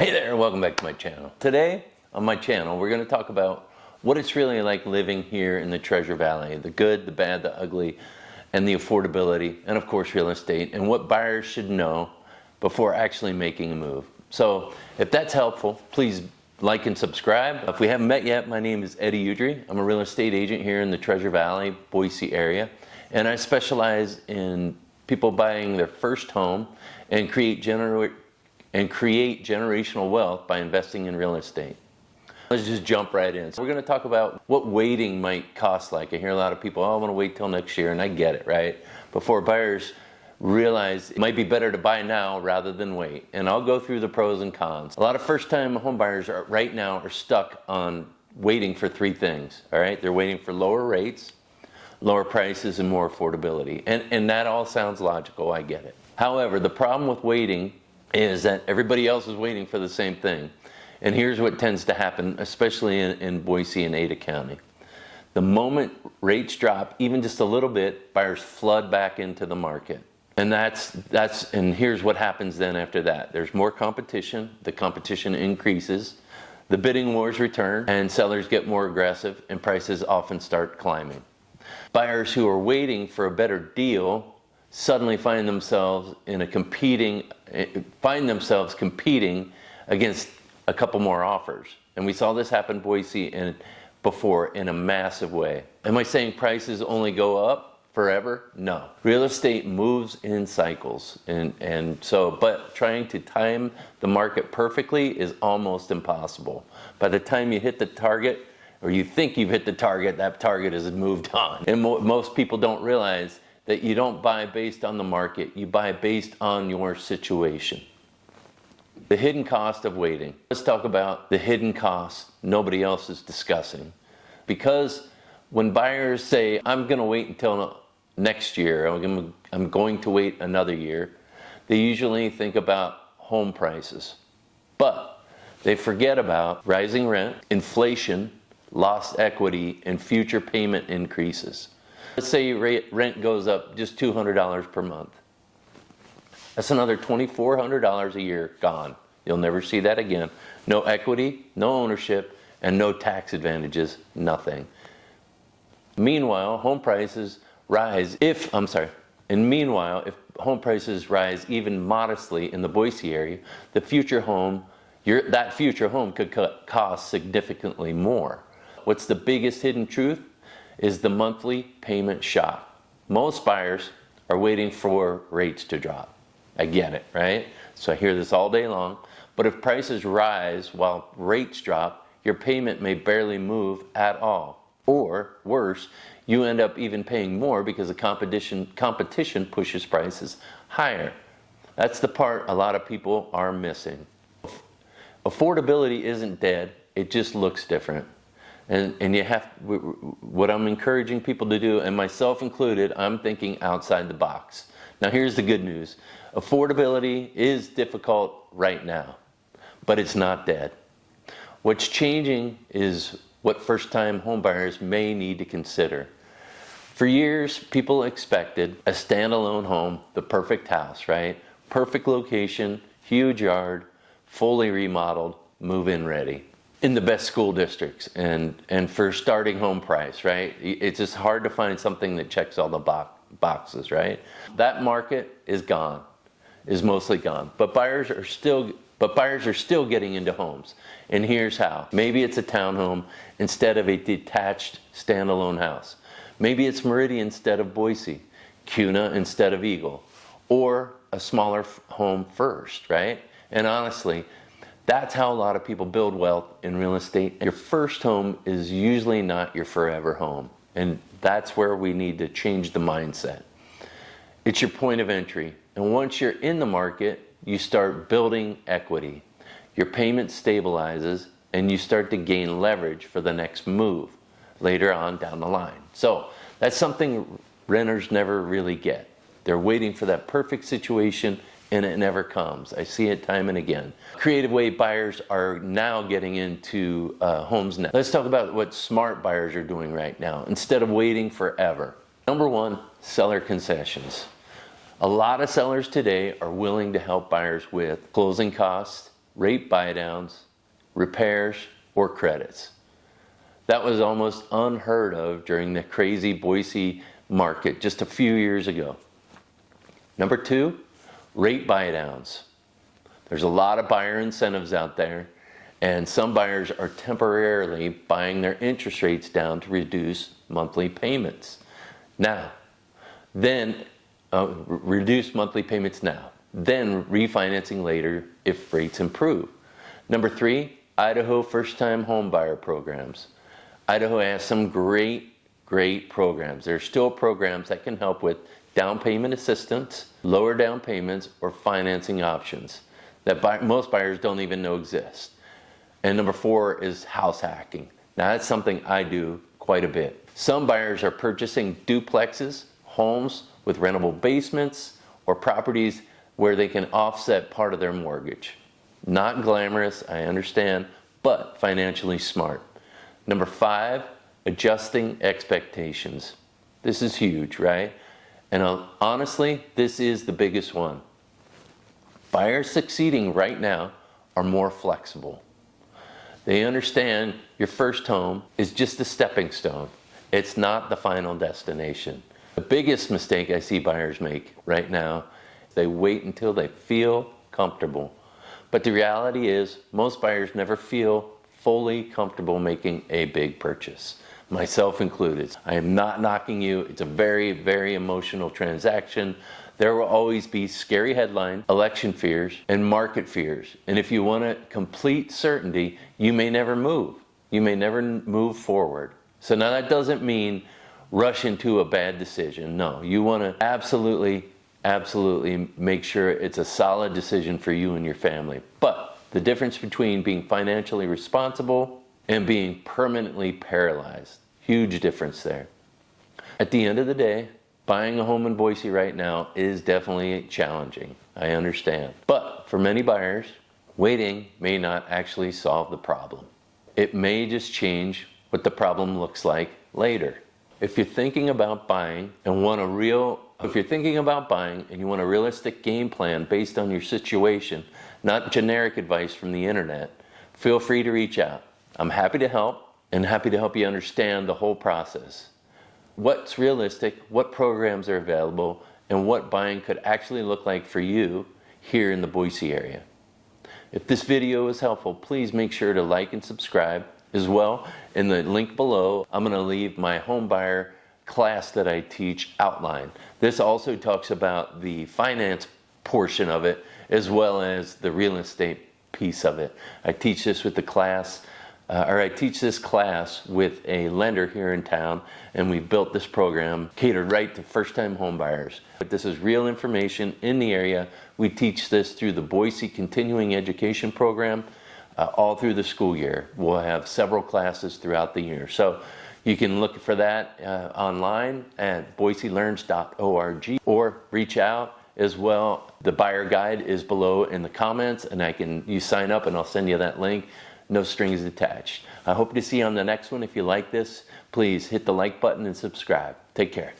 Hey there, welcome back to my channel. Today on my channel we're going to talk about what it's really like living here in the Treasure Valley, the good, the bad, the ugly, and the affordability, and of course real estate, and what buyers should know before actually making a move. So if that's helpful, please like and subscribe. If we haven't met yet, my name is Eddie Udry. I'm a real estate agent here in the Treasure Valley, Boise area, and I specialize in people buying their first home and create generational wealth by investing in real estate. Let's just jump right in. So we're going to talk about what waiting might cost like. I hear a lot of people, oh, I want to wait till next year, and I get it, right? Before buyers realize it might be better to buy now rather than wait. And I'll go through the pros and cons. A lot of first-time home buyers right now are stuck on waiting for three things, all right? They're waiting for lower rates, lower prices, and more affordability. And that all sounds logical, I get it. However, the problem with waiting is that everybody else is waiting for the same thing. And here's what tends to happen, especially in Boise and Ada County. The moment rates drop, even just a little bit, buyers flood back into the market. And and here's what happens then after that. There's more competition, the competition increases, the bidding wars return, and sellers get more aggressive, and prices often start climbing. Buyers who are waiting for a better deal suddenly find themselves competing against a couple more offers. And we saw this happen in Boise before in a massive way. Am I saying prices only go up forever? No. Real estate moves in cycles. But trying to time the market perfectly is almost impossible. By the time you hit the target, or you think you've hit the target, that target has moved on. And most people don't realize that you don't buy based on the market, you buy based on your situation. The hidden cost of waiting. Let's talk about the hidden cost nobody else is discussing. Because when buyers say, I'm going to wait until next year, I'm going to wait another year, they usually think about home prices. But they forget about rising rent, inflation, lost equity, and future payment increases. Let's say rent goes up just $200 per month. That's another $2,400 a year gone. You'll never see that again. No equity, no ownership, and no tax advantages, nothing. Meanwhile, if home prices rise even modestly in the Boise area, that future home could cost significantly more. What's the biggest hidden truth? Is the monthly payment shock. Most buyers are waiting for rates to drop. I get it, right? So I hear this all day long. But if prices rise while rates drop, your payment may barely move at all. Or worse, you end up even paying more because the competition pushes prices higher. That's the part a lot of people are missing. Affordability isn't dead, it just looks different. And what I'm encouraging people to do, and myself included, I'm thinking outside the box. Now here's the good news. Affordability is difficult right now, but it's not dead. What's changing is what first-time homebuyers may need to consider. For years, people expected a standalone home, the perfect house, right? Perfect location, huge yard, fully remodeled, move-in ready. In the best school districts and for starting home price, right? It's just hard to find something that checks all the boxes, right? That market is gone, is mostly gone. But buyers are still getting into homes. And here's how. Maybe it's a townhome instead of a detached standalone house. Maybe it's Meridian instead of Boise, Kuna instead of Eagle, or a smaller home first, right? And honestly, that's how a lot of people build wealth in real estate. Your first home is usually not your forever home. And that's where we need to change the mindset. It's your point of entry. And once you're in the market, you start building equity. Your payment stabilizes and you start to gain leverage for the next move later on down the line. So that's something renters never really get. They're waiting for that perfect situation, and it never comes. I see it time and again. Creative way buyers are now getting into homes now. Let's talk about what smart buyers are doing right now instead of waiting forever. Number one, seller concessions. A lot of sellers today are willing to help buyers with closing costs, rate buydowns, repairs, or credits. That was almost unheard of during the crazy Boise market just a few years ago. Number 2, rate buydowns. There's a lot of buyer incentives out there, and some buyers are temporarily buying their interest rates down to reduce monthly payments. Reduce monthly payments now, then refinancing later if rates improve. Number 3, Idaho first-time home buyer programs. Idaho has some great programs. There are still programs that can help with down payment assistance, lower down payments, or financing options that most buyers don't even know exist. And number 4 is house hacking. Now that's something I do quite a bit. Some buyers are purchasing duplexes, homes with rentable basements, or properties where they can offset part of their mortgage. Not glamorous, I understand, but financially smart. Number 5, adjusting expectations. This is huge, right? And honestly, this is the biggest one. Buyers succeeding right now are more flexible. They understand your first home is just a stepping stone. It's not the final destination. The biggest mistake I see buyers make right now, they wait until they feel comfortable. But the reality is, most buyers never feel fully comfortable making a big purchase, myself included. I am not knocking you. It's a very, very emotional transaction. There will always be scary headlines, election fears, and market fears. And if you want a complete certainty, you may never move. You may never move forward. So now that doesn't mean rush into a bad decision. No, you want to absolutely make sure it's a solid decision for you and your family. But the difference between being financially responsible and being permanently paralyzed, huge difference there. At the end of the day, buying a home in Boise right now is definitely challenging. I understand. But for many buyers, waiting may not actually solve the problem. It may just change what the problem looks like later. If you're thinking about buying and you want a realistic game plan based on your situation, not generic advice from the internet, feel free to reach out. I'm happy to help and happy to help you understand the whole process. What's realistic, what programs are available, and what buying could actually look like for you here in the Boise area. If this video is helpful, please make sure to like and subscribe. As well, in the link below, I'm going to leave my home buyer class that I teach outline. This also talks about the finance portion of it as well as the real estate piece of it. I teach this with this class with a lender here in town, and we built this program catered right to first-time home buyers. But this is real information in the area. We teach this through the Boise Continuing Education Program. All through the school year. We'll have several classes throughout the year. So you can look for that online at boiselearns.org or reach out as well. The buyer guide is below in the comments, and you sign up and I'll send you that link. No strings attached. I hope to see you on the next one. If you like this, please hit the like button and subscribe. Take care.